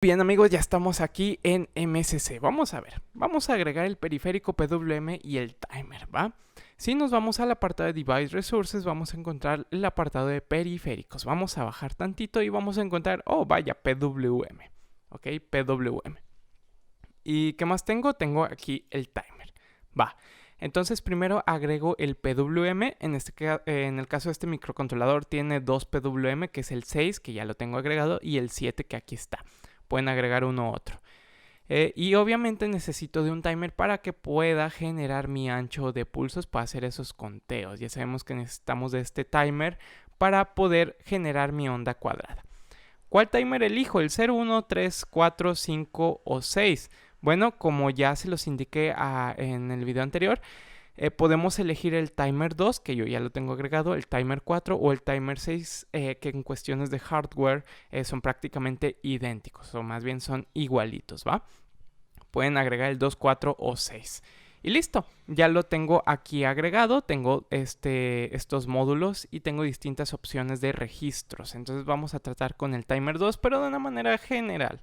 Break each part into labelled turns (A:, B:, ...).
A: Bien amigos, ya estamos aquí en MSC. Vamos a ver, vamos a agregar el periférico PWM y el timer, ¿va? Si nos vamos al apartado de Device Resources, vamos a encontrar el apartado de periféricos. Vamos a bajar tantito y vamos a encontrar, oh vaya, PWM, ¿ok? PWM. ¿Y qué más tengo? Tengo aquí el timer, va. Entonces primero agrego el PWM, en el caso de este microcontrolador tiene dos PWM, que es el 6, que ya lo tengo agregado, y el 7, que aquí está. Pueden agregar uno u otro. Y obviamente necesito de un timer para que pueda generar mi ancho de pulsos para hacer esos conteos. Ya sabemos que necesitamos de este timer para poder generar mi onda cuadrada. ¿Cuál timer elijo? ¿El 0, 1, 3, 4, 5 o 6? Bueno, como ya se los indiqué en el video anterior, podemos elegir el timer 2, que yo ya lo tengo agregado, el timer 4 o el timer 6, que en cuestiones de hardware son prácticamente idénticos, o más bien son igualitos, ¿va? Pueden agregar el 2, 4 o 6. Y listo, ya lo tengo aquí agregado, tengo estos módulos y tengo distintas opciones de registros. Entonces vamos a tratar con el timer 2, pero de una manera general.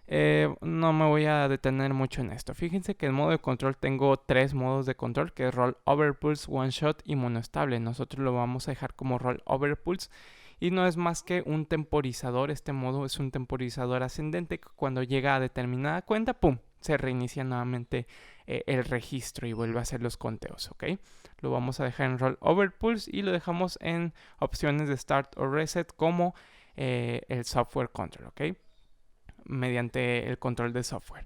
A: No me voy a detener mucho en esto. Fíjense que en modo de control tengo tres modos de control, que es Roll Over Pulse, One Shot y Monoestable. Nosotros lo vamos a dejar como Roll Over Pulse y no es más que un temporizador. Este modo es un temporizador ascendente que cuando llega a determinada cuenta, ¡pum!, se reinicia nuevamente el registro y vuelve a hacer los conteos, ¿ok? Lo vamos a dejar en Roll Over Pulse y lo dejamos en opciones de Start o Reset como el Software Control, ¿ok? Mediante el control de software.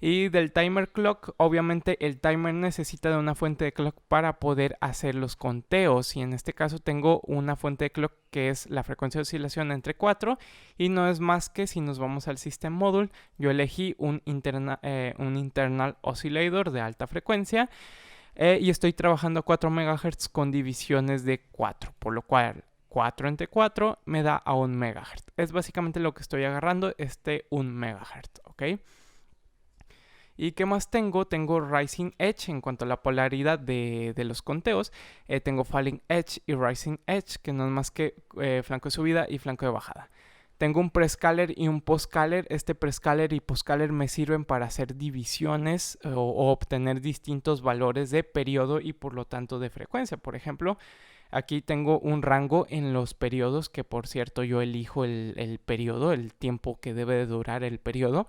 A: Y del timer clock, obviamente el timer necesita de una fuente de clock para poder hacer los conteos. Y en este caso tengo una fuente de clock que es la frecuencia de oscilación entre 4. Y no es más que, si nos vamos al System Module, yo elegí un internal oscillator de alta frecuencia. Y estoy trabajando a 4 MHz con divisiones de 4. Por lo cual 4 entre 4 me da a 1 MHz. Es básicamente lo que estoy agarrando, 1 MHz, ¿ok? ¿Y qué más tengo? Tengo Rising Edge en cuanto a la polaridad de los conteos. Tengo Falling Edge y Rising Edge, que no es más que flanco de subida y flanco de bajada. Tengo un prescaler y un postcaler. Este prescaler y postcaler me sirven para hacer divisiones o obtener distintos valores de periodo y por lo tanto de frecuencia. Por ejemplo, aquí tengo un rango en los periodos, que por cierto yo elijo el periodo, el tiempo que debe de durar el periodo.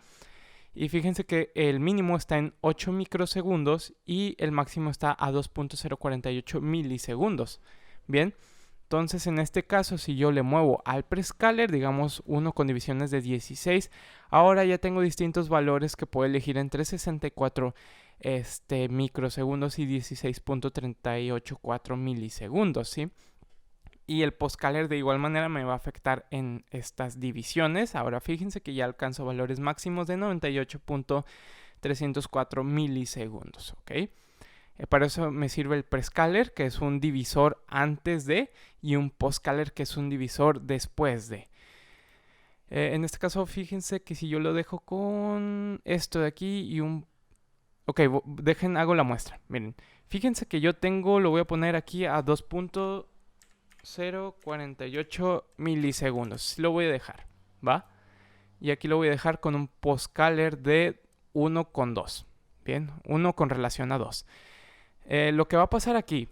A: Y fíjense que el mínimo está en 8 microsegundos y el máximo está a 2.048 milisegundos. Bien, entonces en este caso si yo le muevo al prescaler, digamos uno con divisiones de 16, ahora ya tengo distintos valores que puedo elegir entre 64 microsegundos y 16.384 milisegundos, ¿sí? Y el postcaler de igual manera me va a afectar en estas divisiones. Ahora fíjense que ya alcanzo valores máximos de 98.304 milisegundos, ¿ok? Para eso me sirve el prescaler, que es un divisor antes de, y un postcaler, que es un divisor después de. En este caso, fíjense que si yo lo dejo con esto de aquí y un... Ok, hago la muestra. Miren, fíjense que yo tengo, lo voy a poner aquí a 2.048 milisegundos. Lo voy a dejar, ¿va? Y aquí lo voy a dejar con un postcaler de 1,2. Bien, 1 con relación a 2. Lo que va a pasar aquí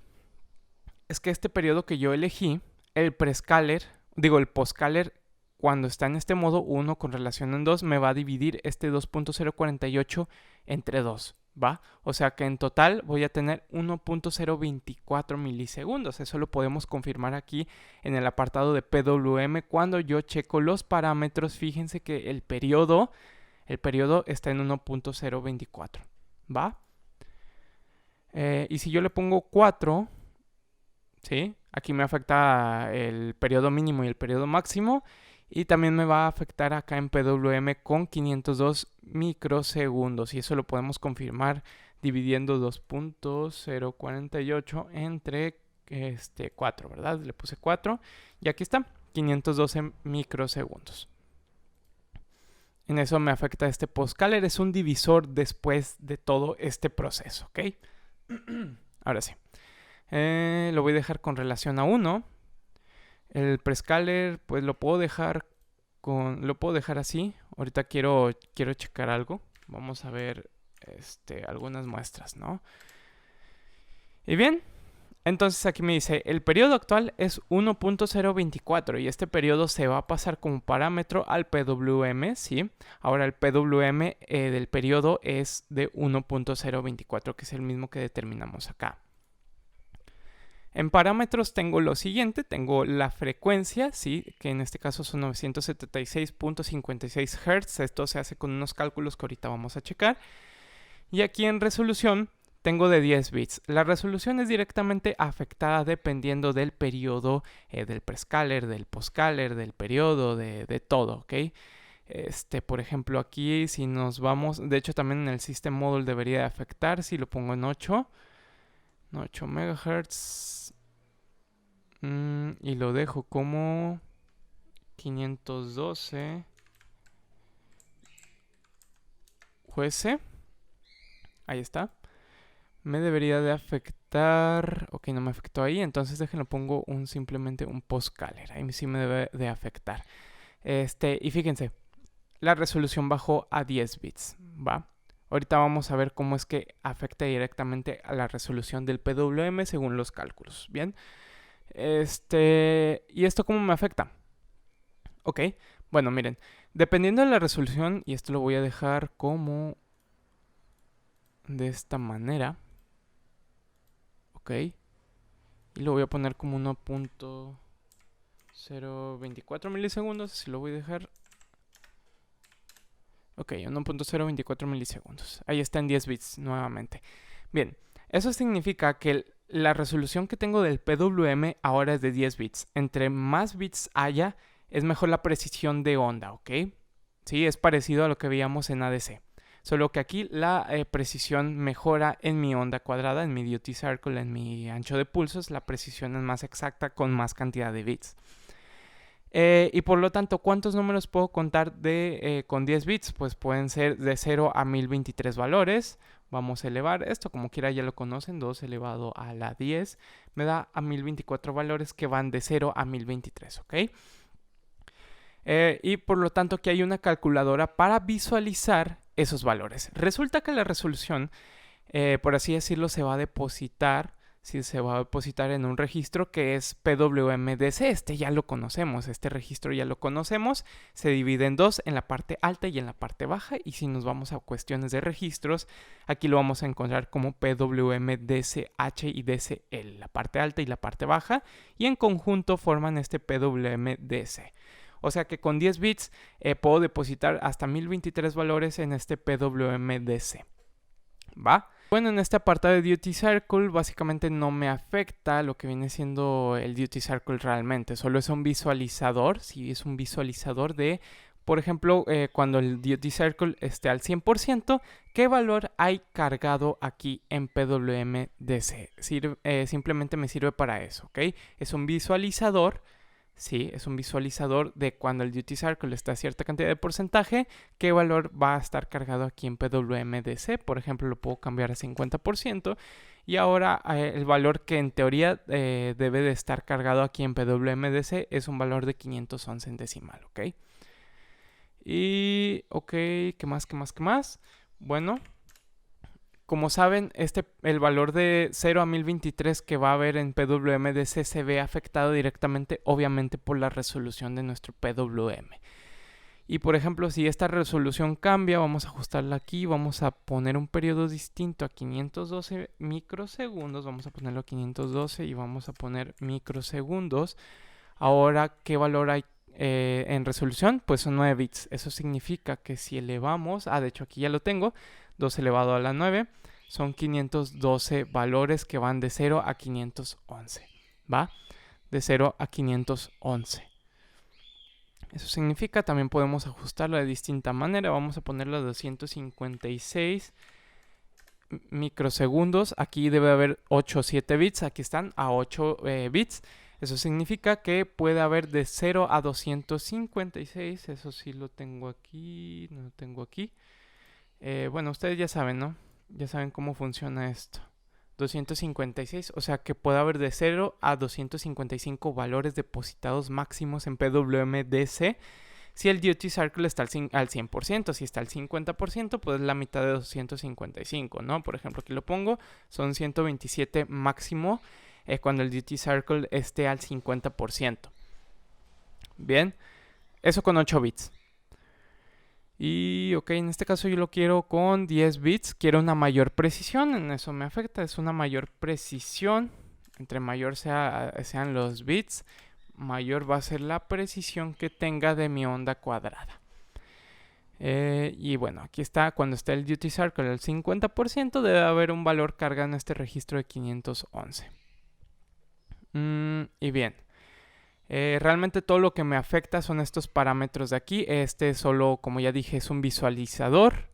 A: es que este periodo que yo elegí, el postcaler, cuando está en este modo 1 con relación en 2, me va a dividir este 2.048 entre 2, ¿va? O sea que en total voy a tener 1.024 milisegundos. Eso lo podemos confirmar aquí en el apartado de PWM. Cuando yo checo los parámetros, fíjense que el periodo está en 1.024, ¿va? Y si yo le pongo 4, ¿sí? Aquí me afecta el periodo mínimo y el periodo máximo. Y también me va a afectar acá en PWM con 502 microsegundos. Y eso lo podemos confirmar dividiendo 2.048 entre 4, ¿verdad? Le puse 4 y aquí está, 512 microsegundos. En eso me afecta este postcaler. Es un divisor después de todo este proceso, ¿ok? Ahora sí. Lo voy a dejar con relación a 1. El prescaler, pues lo puedo dejar así, Ahorita quiero checar algo. Vamos a ver algunas muestras, ¿no? Y bien, entonces aquí me dice, el periodo actual es 1.024 y este periodo se va a pasar como parámetro al PWM, ¿sí? Ahora el PWM del periodo es de 1.024, que es el mismo que determinamos acá. En parámetros tengo lo siguiente, tengo la frecuencia, ¿sí? Que en este caso son 976.56 Hz, esto se hace con unos cálculos que ahorita vamos a checar. Y aquí en resolución tengo de 10 bits. La resolución es directamente afectada dependiendo del periodo del prescaler, del postcaler, del periodo, de todo, ¿ok? Por ejemplo, aquí si nos vamos, de hecho también en el System Module debería de afectar, si lo pongo en 8 MHz y lo dejo como 512 US. Ahí está. Me debería de afectar. Ok, no me afectó ahí. Entonces déjenlo, pongo simplemente un postcaler. Ahí sí me debe de afectar. Y fíjense, la resolución bajó a 10 bits. ¿Va? Ahorita vamos a ver cómo es que afecta directamente a la resolución del PWM según los cálculos. Bien. ¿Y esto cómo me afecta? Ok. Bueno, miren. Dependiendo de la resolución, y esto lo voy a dejar como de esta manera. Ok. Y lo voy a poner como 1.024 milisegundos. Así lo voy a dejar. Ok, 1.024 milisegundos. Ahí está en 10 bits nuevamente. Bien, eso significa que la resolución que tengo del PWM ahora es de 10 bits. Entre más bits haya, es mejor la precisión de onda, ¿ok? Sí, es parecido a lo que veíamos en ADC. Solo que aquí la precisión mejora en mi onda cuadrada, en mi duty circle, en mi ancho de pulsos. La precisión es más exacta con más cantidad de bits. Y por lo tanto, ¿cuántos números puedo contar con 10 bits? Pues pueden ser de 0 a 1023 valores. Vamos a elevar esto, como quiera ya lo conocen, 2 elevado a la 10. Me da a 1024 valores que van de 0 a 1023, ¿ok? Y por lo tanto aquí hay una calculadora para visualizar esos valores. Resulta que la resolución, por así decirlo, se va a depositar en un registro que es PWMDC. Ya lo conocemos, este registro ya lo conocemos. Se divide en dos, en la parte alta y en la parte baja. Y si nos vamos a cuestiones de registros, aquí lo vamos a encontrar como PWMDCH y DCL, la parte alta y la parte baja. Y en conjunto forman este PWMDC. O sea que con 10 bits puedo depositar hasta 1023 valores en este PWMDC. ¿Va? Bueno, en esta apartado de Duty Circle básicamente no me afecta lo que viene siendo el Duty Circle realmente. Solo es un visualizador, sí, es un visualizador de, por ejemplo, cuando el Duty Circle esté al 100%, ¿qué valor hay cargado aquí en PWMDC? Simplemente me sirve para eso, ¿ok? Es un visualizador. Sí, es un visualizador de cuando el duty circle está a cierta cantidad de porcentaje, qué valor va a estar cargado aquí en PWMDC. Por ejemplo, lo puedo cambiar a 50%. Y ahora el valor que en teoría debe de estar cargado aquí en PWMDC es un valor de 511 en decimal, ¿ok? Y, ok, ¿qué más? Bueno, como saben, el valor de 0 a 1023 que va a haber en PWMDC se ve afectado directamente, obviamente, por la resolución de nuestro PWM. Y por ejemplo, si esta resolución cambia, vamos a ajustarla aquí, vamos a poner un periodo distinto a 512 microsegundos, vamos a ponerlo a 512 y vamos a poner microsegundos. Ahora, ¿qué valor hay en resolución? Pues son 9 bits. Eso significa que si elevamos, de hecho aquí ya lo tengo, 2 elevado a la 9, son 512 valores que van de 0 a 511, ¿va? De 0 a 511. Eso significa, también podemos ajustarlo de distinta manera. Vamos a ponerlo a 256 microsegundos. Aquí debe haber 8 o 7 bits. Aquí están a 8 bits. Eso significa que puede haber de 0 a 256. Eso sí lo tengo aquí. No lo tengo aquí. Bueno, ustedes ya saben, ¿no? Ya saben cómo funciona esto. 256, o sea que puede haber de 0 a 255 valores depositados máximos en PWMDC. si el duty cycle está al 100%, si está al 50%, pues es la mitad de 255, ¿no? Por ejemplo, aquí lo pongo, son 127 máximo cuando el duty cycle esté al 50%. Bien, eso con 8 bits. Y ok, en este caso yo lo quiero con 10 bits, quiero una mayor precisión, en eso me afecta, es una mayor precisión. Entre mayor sean los bits, mayor va a ser la precisión que tenga de mi onda cuadrada. Y bueno, aquí está, cuando está el duty cycle al 50%, debe haber un valor carga en este registro de 511. Y bien, realmente todo lo que me afecta son estos parámetros de aquí. Este solo, como ya dije, es un visualizador.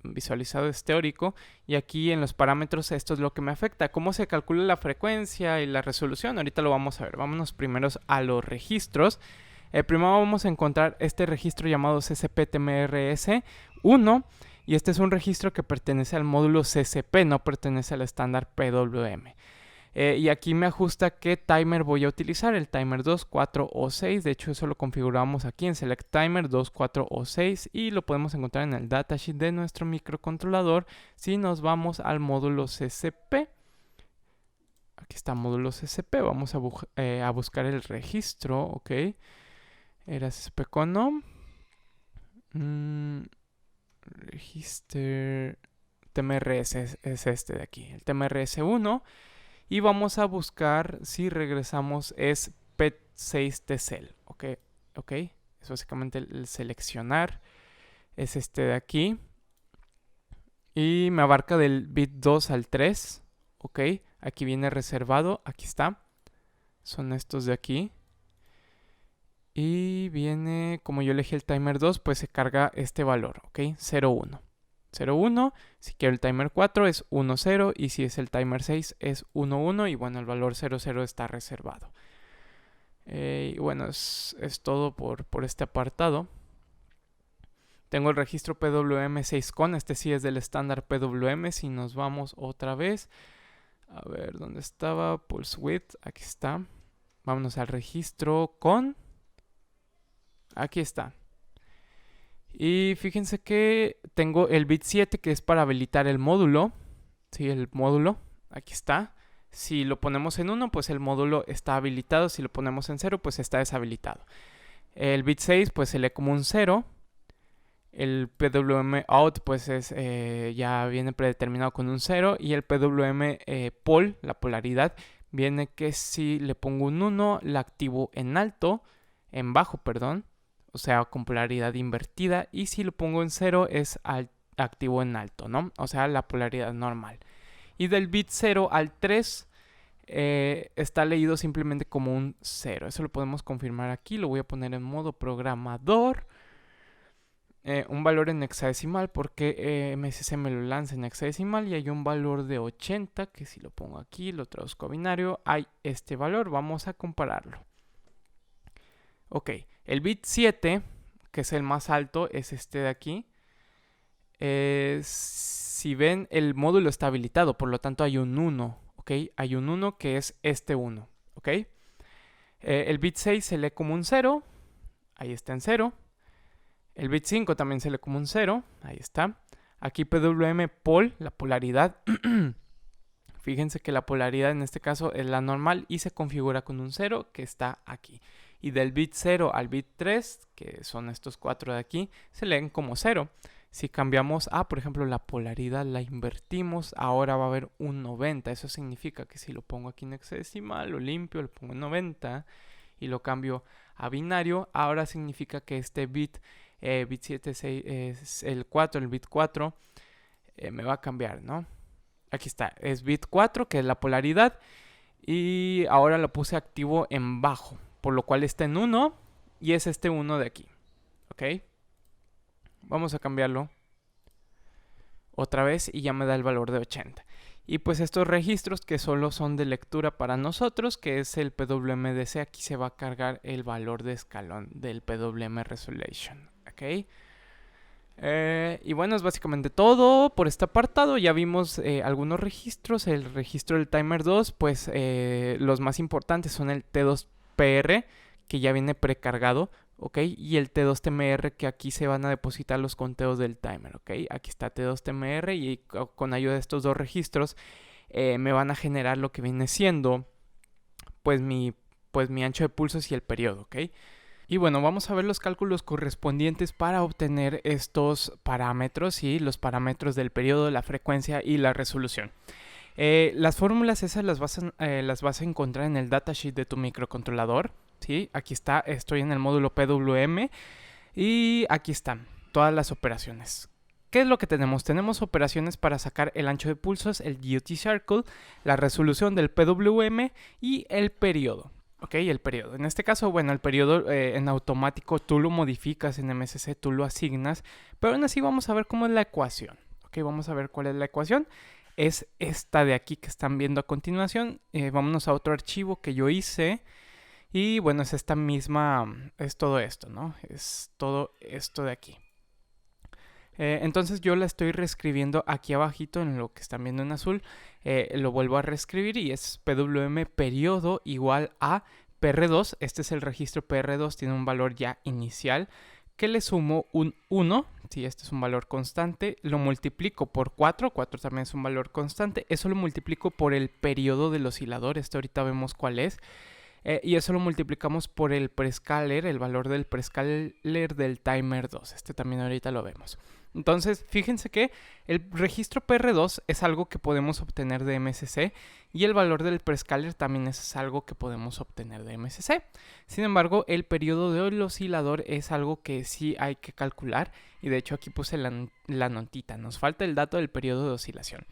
A: Un visualizador es teórico. Y aquí en los parámetros esto es lo que me afecta. ¿Cómo se calcula la frecuencia y la resolución? Ahorita lo vamos a ver. Vámonos primero a los registros. Primero vamos a encontrar este registro llamado CCP-TMRS1. Y este es un registro que pertenece al módulo CCP, no pertenece al estándar PWM. Y aquí me ajusta qué timer voy a utilizar, el timer 2, 4 o 6. De hecho, eso lo configuramos aquí en Select Timer 2, 4 o 6 y lo podemos encontrar en el datasheet de nuestro microcontrolador si nos vamos al módulo CCP. Aquí está módulo CCP, vamos a buscar el registro, ok. Era CCP Conom. Register TMRS es este de aquí, el TMRS1. Y vamos a buscar, si regresamos, es PET6TCL, ¿ok? Es básicamente el seleccionar, es este de aquí. Y me abarca del bit 2 al 3, ¿ok? Aquí viene reservado, aquí está. Son estos de aquí. Y viene, como yo elegí el timer 2, pues se carga este valor, ¿ok? 0,1. 0,1, si quiero el timer 4 es 1,0 y si es el timer 6 es 1,1 y bueno, el valor 0,0 está reservado. Y bueno, es todo por este apartado. Tengo el registro PWM6CON, este sí es del estándar PWM. Si nos vamos otra vez, a ver, ¿dónde estaba? Pulse width, aquí está. Vámonos al registro con. Aquí está. Y fíjense que tengo el bit 7 que es para habilitar el módulo. Sí, el módulo. Aquí está. Si lo ponemos en 1, pues el módulo está habilitado. Si lo ponemos en 0, pues está deshabilitado. El bit 6, pues se lee como un 0. El PWM out, pues ya viene predeterminado con un 0. Y el PWM pol, la polaridad, viene que si le pongo un 1, la activo en alto, en bajo, perdón. O sea, con polaridad invertida. Y si lo pongo en 0 es activo en alto, ¿no? O sea, la polaridad normal. Y del bit 0 al 3 está leído simplemente como un 0. Eso lo podemos confirmar aquí. Lo voy a poner en modo programador. Un valor en hexadecimal porque MSC me lo lanza en hexadecimal y hay un valor de 80 que si lo pongo aquí, lo traduzco a binario, hay este valor. Vamos a compararlo. Ok, el bit 7, que es el más alto, es este de aquí. Si ven, el módulo está habilitado, por lo tanto hay un 1, ¿ok? Hay un 1 que es este 1, ¿ok? El bit 6 se lee como un 0, ahí está en 0. El bit 5 también se lee como un 0, ahí está. Aquí PWM pol, la polaridad. Fíjense que la polaridad en este caso es la normal y se configura con un 0 que está aquí. Y del bit 0 al bit 3, que son estos 4 de aquí, se leen como 0. Si cambiamos a, por ejemplo, la polaridad, la invertimos, ahora va a haber un 90. Eso significa que si lo pongo aquí en hexadecimal, lo limpio, lo pongo en 90 y lo cambio a binario, ahora significa que este bit 7 es el 4, el bit 4, me va a cambiar, ¿no? Aquí está, es bit 4, que es la polaridad, y ahora lo puse activo en bajo, por lo cual está en 1 y es este 1 de aquí, ¿ok? Vamos a cambiarlo otra vez y ya me da el valor de 80. Y pues estos registros que solo son de lectura para nosotros, que es el PWMDC, aquí se va a cargar el valor de escalón del PWM Resolution, ¿ok? Y bueno, es básicamente todo por este apartado. Ya vimos algunos registros. El registro del timer 2, pues los más importantes son el T2PR, que ya viene precargado ¿ok? Y el T2TMR, que aquí se van a depositar los conteos del timer, ¿ok? Aquí está T2TMR y con ayuda de estos dos registros me van a generar lo que viene siendo pues mi ancho de pulsos y el periodo, ¿ok? Y bueno, vamos a ver los cálculos correspondientes para obtener estos parámetros y los parámetros del periodo, la frecuencia y la resolución. Las fórmulas esas las vas a encontrar en el datasheet de tu microcontrolador, ¿sí? Aquí está, estoy en el módulo PWM y aquí están todas las operaciones. ¿Qué es lo que tenemos? Tenemos operaciones para sacar el ancho de pulsos, el duty circle, la resolución del PWM y el periodo. Ok, el periodo. En este caso, bueno, el periodo en automático tú lo modificas en MSC, tú lo asignas, pero aún así vamos a ver cómo es la ecuación. Ok, vamos a ver cuál es la ecuación. Es esta de aquí que están viendo a continuación. Vámonos a otro archivo que yo hice. Y bueno, es esta misma, es todo esto, ¿no? Es todo esto de aquí. Entonces yo la estoy reescribiendo aquí abajito en lo que están viendo en azul. Lo vuelvo a reescribir y es PWM periodo igual a PR2. Este es el registro PR2, tiene un valor ya inicial que le sumo un 1. Si este es un valor constante, lo multiplico por 4. 4 también es un valor constante. Eso lo multiplico por el periodo del oscilador. Este ahorita vemos cuál es. Y eso lo multiplicamos por el prescaler, el valor del prescaler del timer 2. Este también ahorita lo vemos. Entonces, fíjense que el registro PR2 es algo que podemos obtener de MSC y el valor del prescaler también es algo que podemos obtener de MSC. Sin embargo, el periodo del oscilador es algo que sí hay que calcular y de hecho aquí puse la notita. Nos falta el dato del periodo de oscilación.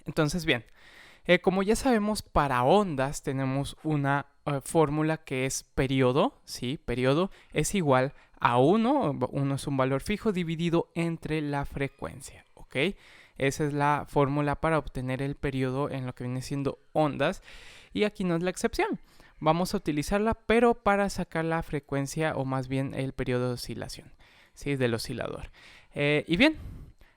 A: Entonces, bien. Como ya sabemos, para ondas tenemos una fórmula que es periodo, ¿sí? Periodo es igual a 1, 1 es un valor fijo dividido entre la frecuencia, ¿ok? Esa es la fórmula para obtener el periodo en lo que viene siendo ondas y aquí no es la excepción. Vamos a utilizarla, pero para sacar la frecuencia o más bien el periodo de oscilación, ¿sí? Del oscilador. Y bien.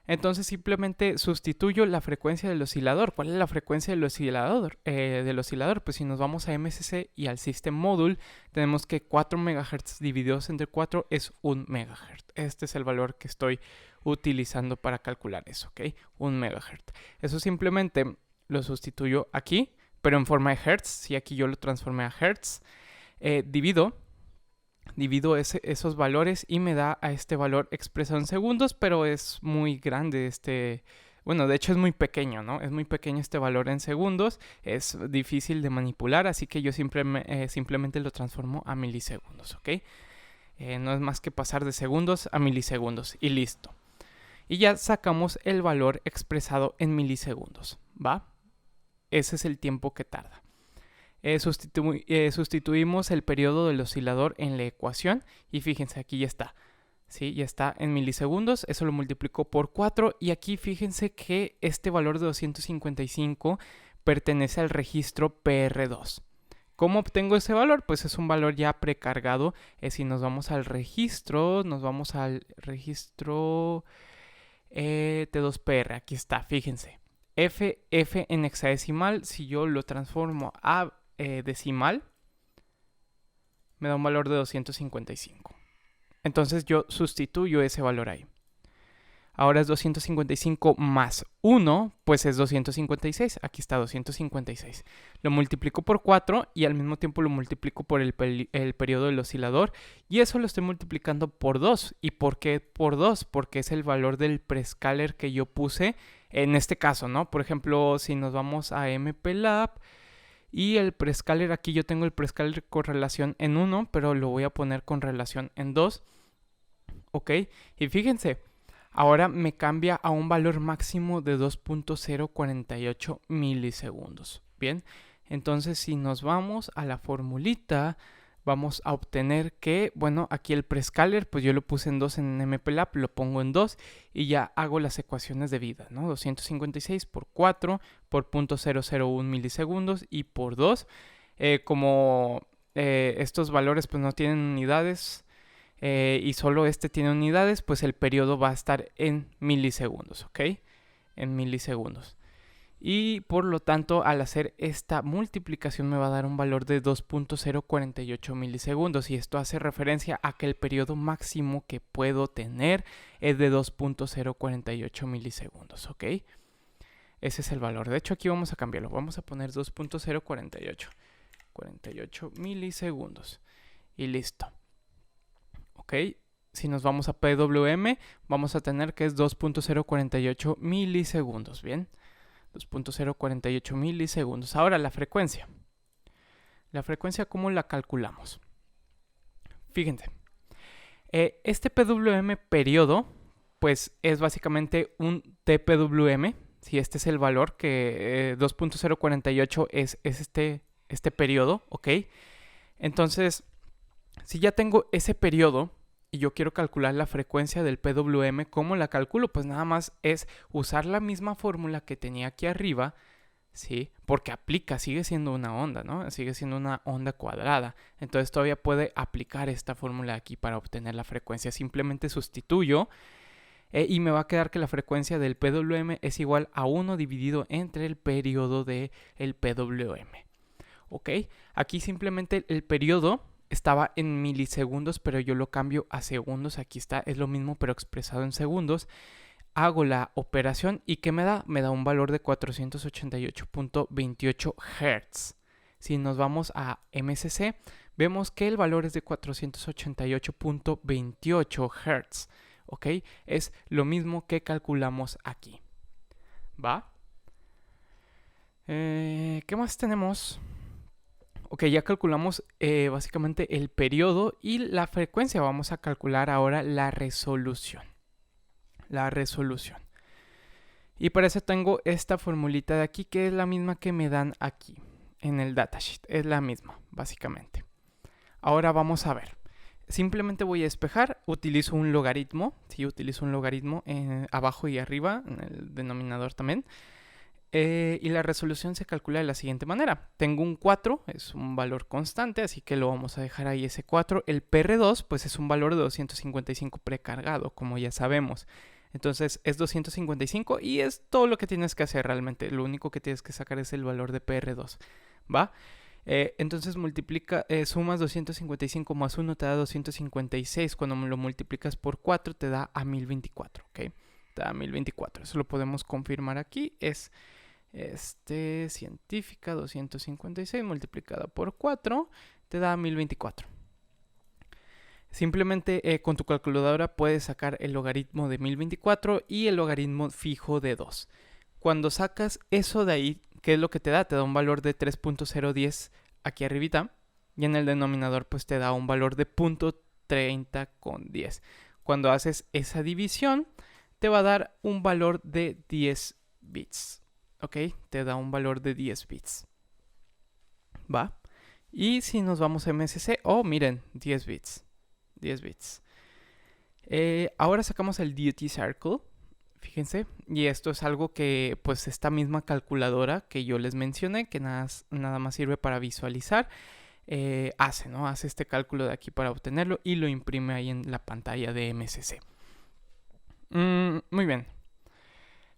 A: Entonces simplemente sustituyo la frecuencia del oscilador. ¿Cuál es la frecuencia del oscilador? Pues si nos vamos a MSC y al System Module, tenemos que 4 MHz divididos entre 4 es 1 MHz. Este es el valor que estoy utilizando para calcular eso, ¿ok? 1 MHz. Eso simplemente lo sustituyo aquí, pero en forma de Hertz. Si aquí yo lo transformé a Hertz, divido esos valores y me da a este valor expresado en segundos, pero es muy grande bueno, de hecho es muy pequeño, ¿no? Es muy pequeño este valor en segundos, es difícil de manipular, así que yo simplemente lo transformo a milisegundos, ¿ok? No es más que pasar de segundos a milisegundos y listo. Y ya sacamos el valor expresado en milisegundos, ¿va? Ese es el tiempo que tarda. Sustituimos el periodo del oscilador en la ecuación y fíjense, aquí ya está. ¿Sí? Ya está en milisegundos, eso lo multiplico por 4 y aquí fíjense que este valor de 255 pertenece al registro PR2. ¿Cómo obtengo ese valor? Pues es un valor ya precargado. Si nos vamos al registro, T2PR, aquí está, fíjense. F en hexadecimal, si yo lo transformo a decimal, me da un valor de 255. Entonces yo sustituyo ese valor ahí. Ahora es 255 más 1, pues es 256. Aquí está 256. Lo multiplico por 4 y al mismo tiempo lo multiplico por el periodo del oscilador. Y eso lo estoy multiplicando por 2. ¿Y por qué por 2? Porque es el valor del prescaler que yo puse en este caso, ¿no? Por ejemplo, si nos vamos a MPLAB y el prescaler, aquí yo tengo el prescaler con relación en 1, pero lo voy a poner con relación en 2. ¿Ok? Y fíjense. Ahora me cambia a un valor máximo de 2.048 milisegundos. Bien, entonces si nos vamos a la formulita, vamos a obtener que, bueno, aquí el prescaler, pues yo lo puse en 2 en MPLAB, lo pongo en 2 y ya hago las ecuaciones debidas, ¿no? 256 por 4 por 0.001 milisegundos y por 2. Como estos valores pues no tienen unidades, y solo este tiene unidades, pues el periodo va a estar en milisegundos, ¿ok? En milisegundos. Y por lo tanto, al hacer esta multiplicación me va a dar un valor de 2.048 milisegundos. Y esto hace referencia a que el periodo máximo que puedo tener es de 2.048 milisegundos, ¿ok? Ese es el valor. De hecho, aquí vamos a cambiarlo. Vamos a poner 2.048 milisegundos. Y listo. ¿Ok? Si nos vamos a PWM, vamos a tener que es 2.048 milisegundos. ¿Bien? 2.048 milisegundos. Ahora la frecuencia. La frecuencia, ¿cómo la calculamos? Fíjense. Este PWM periodo, pues es básicamente un TPWM. Si este es el valor, que 2.048 es este periodo, ¿ok? Entonces, si ya tengo ese periodo y yo quiero calcular la frecuencia del PWM, ¿cómo la calculo? Pues nada más es usar la misma fórmula que tenía aquí arriba, ¿sí? Porque aplica, sigue siendo una onda, ¿no? Sigue siendo una onda cuadrada. Entonces todavía puede aplicar esta fórmula aquí para obtener la frecuencia. Simplemente sustituyo y me va a quedar que la frecuencia del PWM es igual a 1 dividido entre el periodo del PWM. ¿Ok? Aquí simplemente el periodo estaba en milisegundos, pero yo lo cambio a segundos. Aquí está, es lo mismo, pero expresado en segundos. Hago la operación y ¿qué me da? Me da un valor de 488.28 Hz. Si nos vamos a MSC, vemos que el valor es de 488.28 Hz. ¿Ok? Es lo mismo que calculamos aquí. ¿Va? ¿Qué más tenemos? Ok, ya calculamos básicamente el periodo y la frecuencia. Vamos a calcular ahora la resolución. La resolución. Y para eso tengo esta formulita de aquí, que es la misma que me dan aquí en el datasheet. Es la misma, básicamente. Ahora vamos a ver. Simplemente voy a despejar, utilizo un logaritmo. Sí, utilizo un logaritmo abajo y arriba, en el denominador también. Y la resolución se calcula de la siguiente manera. Tengo un 4, es un valor constante, así que lo vamos a dejar ahí ese 4. El PR2, pues es un valor de 255 precargado, como ya sabemos. Entonces es 255 y es todo lo que tienes que hacer realmente. Lo único que tienes que sacar es el valor de PR2, ¿va? Entonces sumas 255 más 1 te da 256. Cuando lo multiplicas por 4 te da a 1024, ¿ok? Te da 1024. Eso lo podemos confirmar aquí. Es científica 256 multiplicada por 4 te da 1024. Simplemente con tu calculadora puedes sacar el logaritmo de 1024 y el logaritmo fijo de 2. Cuando sacas eso de ahí, ¿qué es lo que te da? Te da un valor de 3.010 aquí arribita y en el denominador pues te da un valor de 0.30 con 10. Cuando haces esa división te va a dar un valor de 10 bits. ¿Ok? Te da un valor de 10 bits. ¿Va? Y si nos vamos a MSC, oh, miren, 10 bits. 10 bits. Ahora sacamos el duty circle. Fíjense. Y esto es algo que, pues, esta misma calculadora que yo les mencioné, que nada más sirve para visualizar, hace, ¿no? Hace este cálculo de aquí para obtenerlo y lo imprime ahí en la pantalla de MSC. Muy bien.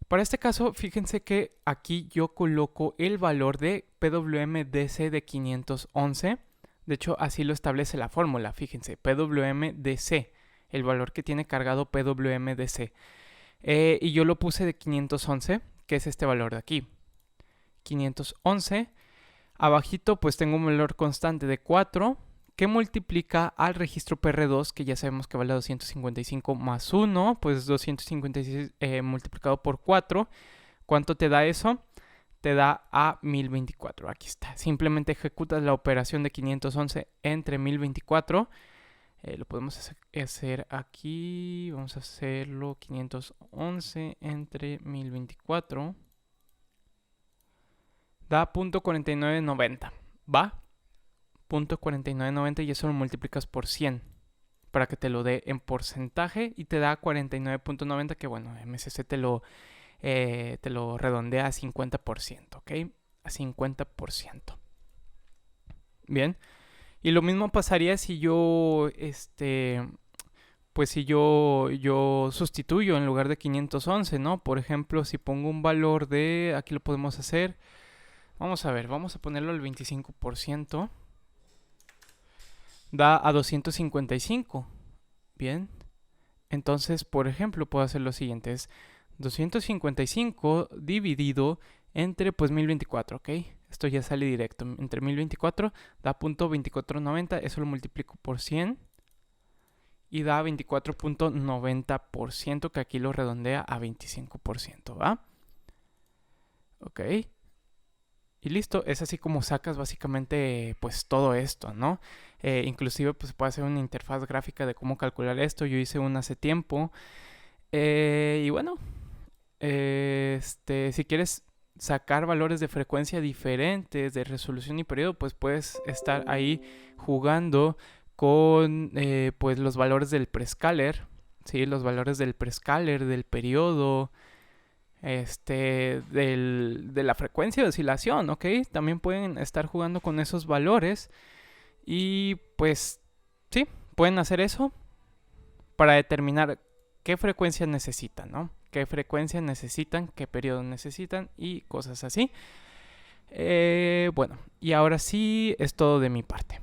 A: Para este caso, fíjense que aquí yo coloco el valor de PWM-DC de 511. De hecho, así lo establece la fórmula. Fíjense, PWM-DC, el valor que tiene cargado PWM-DC. Y yo lo puse de 511, que es este valor de aquí. 511. Abajito, pues tengo un valor constante de 4, que multiplica al registro PR2, que ya sabemos que vale 255 más 1, pues 256 multiplicado por 4. ¿Cuánto te da eso? Te da a 1024. Aquí está. Simplemente ejecutas la operación de 511 entre 1024. Lo podemos hacer aquí. Vamos a hacerlo 511 entre 1024. Da .4990. ¿Va? 0.4990 y eso lo multiplicas por 100 para que te lo dé en porcentaje y te da 49.90, que bueno, MSC te lo redondea a 50%, ¿ok? A 50%. Bien. Y lo mismo pasaría si yo pues si yo sustituyo en lugar de 511, ¿no? Por ejemplo, si pongo un valor de, aquí lo podemos hacer, vamos a ver, vamos a ponerlo al 25%, da a 255, bien. Entonces, por ejemplo, puedo hacer lo siguiente, es 255 dividido entre pues 1024, ¿ok? Esto ya sale directo, entre 1024 da .2490, eso lo multiplico por 100 y da 24.90%, que aquí lo redondea a 25%, ¿va? Ok. Y listo, es así como sacas básicamente pues todo esto, ¿no? Inclusive pues puede hacer una interfaz gráfica de cómo calcular esto. Yo hice una hace tiempo. Y bueno, si quieres sacar valores de frecuencia diferentes, de resolución y periodo, pues puedes estar ahí jugando con pues los valores del prescaler, ¿sí? Los valores del prescaler, del periodo, de la frecuencia de oscilación, ¿ok? También pueden estar jugando con esos valores y pues sí, pueden hacer eso para determinar qué frecuencia necesitan, ¿no? Qué frecuencia necesitan, qué periodo necesitan y cosas así. Bueno, y ahora sí es todo de mi parte.